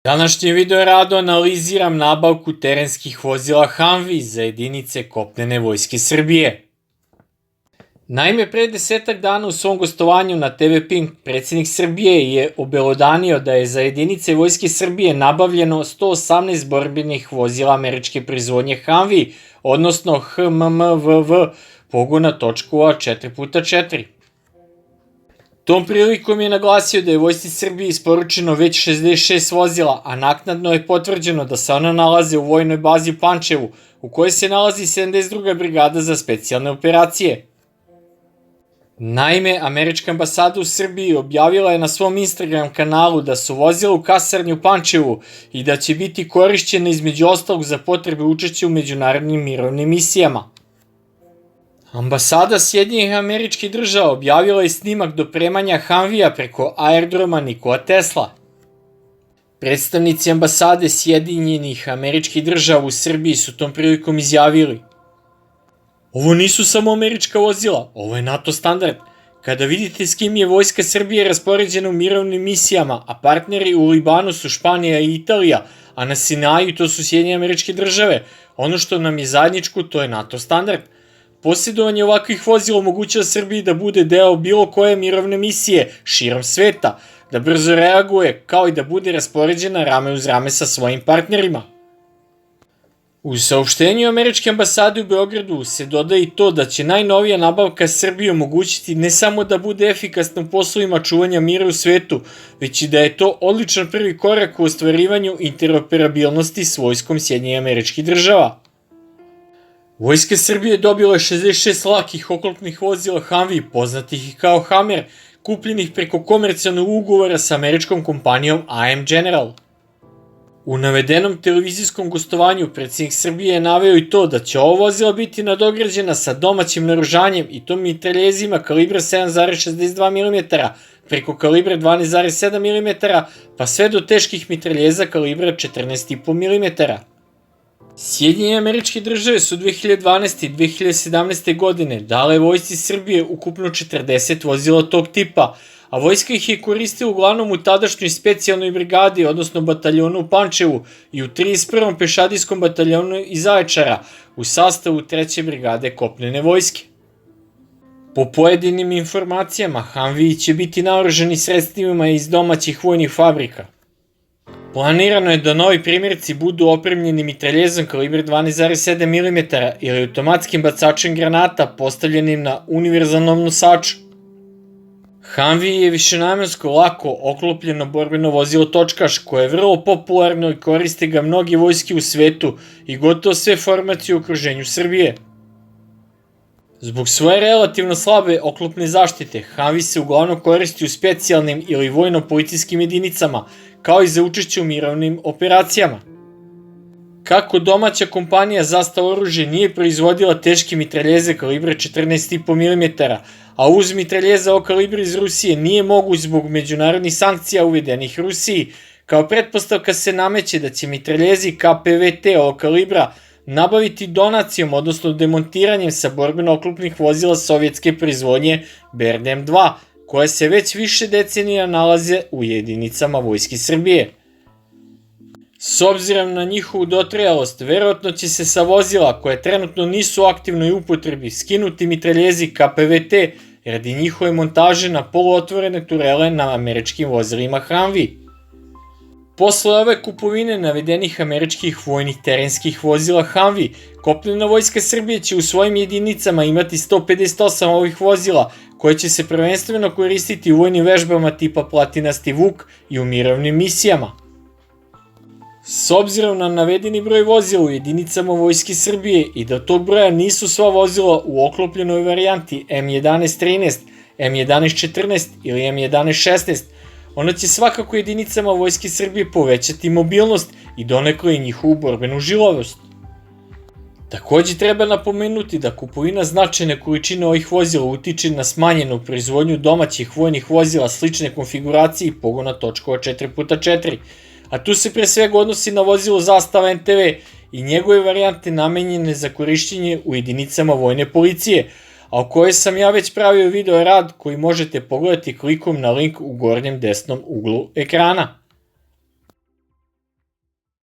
Današnji video rado analiziram nabavku terenskih vozila Humvee za jedinice kopnene vojske Srbije. Naime, pre 10 dana u svom gostovanju na TV Pink predsjednik Srbije je obelodanio da je za jedinice vojske Srbije nabavljeno 118 borbenih vozila američke proizvodnje Humvee, odnosno HMMVV pogona .a 4x4. Tom prilikom je naglasio da je vojsci Srbije isporučeno već 66 vozila, a naknadno je potvrđeno da se ona nalaze u vojnoj bazi u Pančevu, u kojoj se nalazi 72. brigada za specijalne operacije. Naime, američka ambasada u Srbiji objavila je na svom Instagram kanalu da su vozila u kasarni u Pančevu i da će biti korišćena između ostalog za potrebe učešća u međunarodnim mirovnim misijama. Ambasada Sjedinjenih Američkih Država objavila je snimak dopremanja Humvee-a preko aerodroma Nikola Tesla. Predstavnici ambasade Sjedinjenih Američkih Država u Srbiji su tom prilikom izjavili: "Ovo nisu samo američka vozila, ovo je NATO standard. Kada vidite s kim je vojska Srbije raspoređena u mirovnim misijama, a partneri u Libanu su Španija i Italija, a na Sinaju to su Sjedinjene Američke Države, ono što nam je zajedničko to je NATO standard. Posjedovanje ovakvih vozila omogućava Srbiji da bude deo bilo koje mirovne misije širom sveta, da brzo reaguje, kao i da bude raspoređena rame uz rame sa svojim partnerima." U saopštenju američke ambasade u Beogradu se dodaje i to da će najnovija nabavka Srbiji omogućiti ne samo da bude efikasna u poslovima čuvanja mira u svetu, već i da je to odličan prvi korak u ostvarivanju interoperabilnosti s vojskom Sjedinjenih Američkih Država. Vojska Srbije dobila je 66 lakih oklopnih vozila Humvee, poznatih i kao Hammer, kupljenih preko komercijalnog ugovora sa američkom kompanijom AM General. U navedenom televizijskom gostovanju predsjednik Srbije je naveo i to da će ovo vozila biti nadograđena sa domaćim naoružanjem i to mitraljezima kalibra 7,62 mm preko kalibra 12,7 mm pa sve do teških mitraljeza kalibra 14,5 mm. Sjedinjene Američke Države su 2012. i 2017. godine dale vojsci Srbije ukupno 40 vozila tog tipa, a vojska ih je koristila uglavnom u tadašnjoj specijalnoj brigadi, odnosno bataljonu u Pančevu i u 31. pešadijskom bataljonu iz Zaječara u sastavu 3. brigade kopnene vojske. Po pojedinim informacijama, Humvee će biti naoružani sredstvima iz domaćih vojnih fabrika. Planirano je da novi primjerci budu opremljeni mitraljezom kalibra 12,7 mm ili automatskim bacačem granata postavljenim na univerzalnom nosaču. Humvee je višenamensko lako oklopljeno borbeno vozilo točkaš koje je vrlo popularno i koriste ga mnogi vojske u svetu i gotovo sve formacije u okruženju Srbije. Zbog svoje relativno slabe oklopne zaštite, Humvee se uglavnom koristi u specijalnim ili vojno-policijskim jedinicama, kao i za učešće u mirovnim operacijama. Kako domaća kompanija Zastava oružje nije proizvodila teške mitraljeze kalibra 14,5 mm, a uz mitraljeza ovog kalibra iz Rusije nije moguć zbog međunarodnih sankcija uvedenih Rusiji, kao pretpostavka se nameće da će mitraljezi KPVT ovog kalibra nabaviti donacijom, odnosno demontiranjem sa borbeno-oklopnih vozila sovjetske proizvodnje BRDM-2, koje se već više decenija nalaze u jedinicama vojske Srbije. S obzirom na njihovu dotrajalost, verovatno će se sa vozila koje trenutno nisu u aktivnoj upotrebi skinuti mitraljezi KPVT radi njihove montaže na poluotvorene turele na američkim vozilima Humvee. Posle ove kupovine navedenih američkih vojnih terenskih vozila Humvee, kopnena vojska Srbije će u svojim jedinicama imati 158 ovih vozila koje će se prvenstveno koristiti u vojnim vežbama tipa Platinasti Vuk i u mirovnim misijama. S obzirom na navedeni broj vozila u jedinicama vojske Srbije i da tog broja nisu sva vozila u oklopljenoj varijanti M1113, M1114 ili M1116, ona će svakako jedinicama vojske Srbije povećati mobilnost i donekle i njihovu borbenu žilavost. Takođe treba napomenuti da kupovina značajne količine ovih vozila utiče na smanjenu proizvodnju domaćih vojnih vozila slične konfiguracije i pogona točkova 4x4, a tu se pre svega odnosi na vozilo Zastava NTV i njegove varijante namenjene za korišćenje u jedinicama vojne policije, a o kojoj sam ja već pravio video rad koji možete pogledati klikom na link u gornjem desnom uglu ekrana.